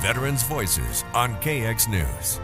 Veterans Voices on KX News.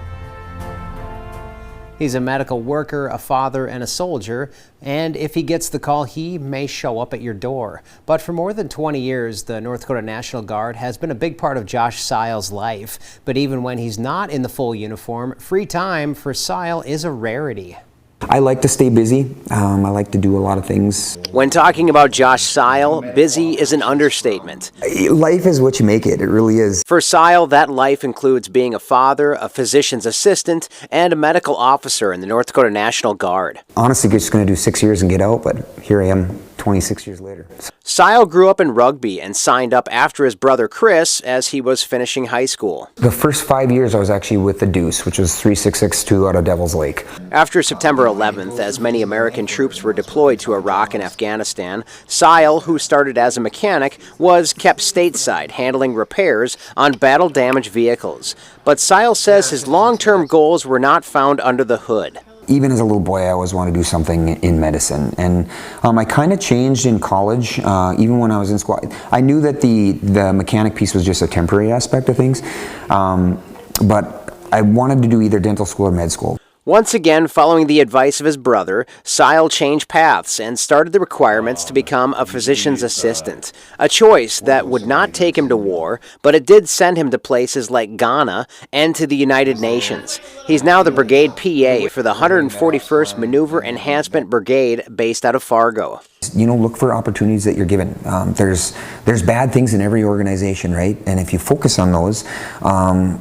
He's a medical worker, a father, and a soldier, and if he gets the call, he may show up at your door. But for more than 20 years, the North Dakota National Guard has been a big part of Josh Seil's life. But even when he's not in the full uniform, free time for Seil is a rarity. I like to stay busy. I like to do a lot of things. When talking about Josh Seil, busy is an understatement. Life is what you make it. It really is. For Seil, that life includes being a father, a physician's assistant, and a medical officer in the North Dakota National Guard. Honestly, just going to do 6 years and get out, but here I am 26 years later. Seil grew up in Rugby and signed up after his brother Chris as he was finishing high school. The first 5 years I was actually with the Deuce, which was 3662 out of Devil's Lake. After September 11th, as many American troops were deployed to Iraq and Afghanistan, Seil, who started as a mechanic, was kept stateside handling repairs on battle-damaged vehicles. But Seil says his long-term goals were not found under the hood. Even as a little boy, I always wanted to do something in medicine, and I kind of changed in college. Even when I was in school, I knew that the mechanic piece was just a temporary aspect of things, but I wanted to do either dental school or med school. Once again, following the advice of his brother, Seil changed paths and started the requirements to become a physician's assistant, a choice that would not take him to war, but it did send him to places like Ghana and to the United Nations. He's now the brigade PA for the 141st Maneuver Enhancement Brigade based out of Fargo. You know, look for opportunities that you're given. There's bad things in every organization, right? And if you focus on those,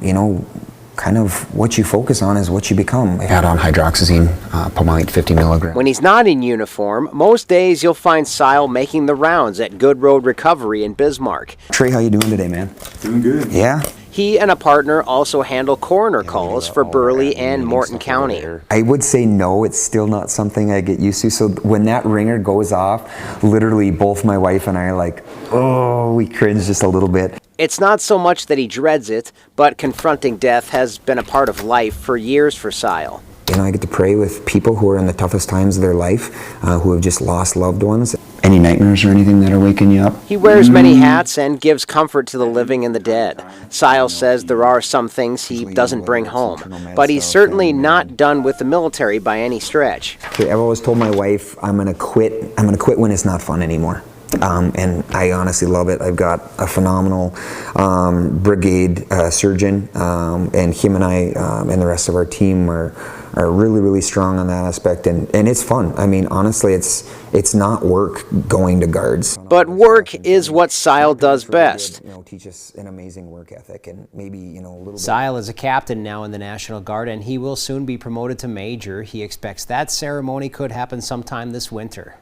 you know, kind of what you focus on is what you become. I had on hydroxyzine, pomade, 50 milligrams. When he's not in uniform, most days you'll find Seil making the rounds at Good Road Recovery in Bismarck. Trey, how you doing today, man? Doing good. Yeah? He and a partner also handle coroner calls for Burleigh and Morton County. I would say no, it's still not something I get used to. So when that ringer goes off, literally both my wife and I are like, oh, we cringe just a little bit. It's not so much that he dreads it, but confronting death has been a part of life for years for Seil. You know, I get to pray with people who are in the toughest times of their life, who have just lost loved ones. Any nightmares or anything that are waking you up? He wears many hats and gives comft to the living and the dead. Seil says there are some things he doesn't bring home, but he's certainly not done with the military by any stretch. I've always told my wife I'm going to quit. I'm going to quit when it's not fun anymore. And I honestly love it. I've got a phenomenal brigade surgeon, and him and I and the rest of our team are really, really strong on that aspect, and it's fun. I mean, honestly, it's not work going to guards. But work is what Seil does best. You know, teach us an amazing work ethic, and maybe, you know, a little bit. Seil is a captain now in the National Guard, and he will soon be promoted to major. He expects that ceremony could happen sometime this winter.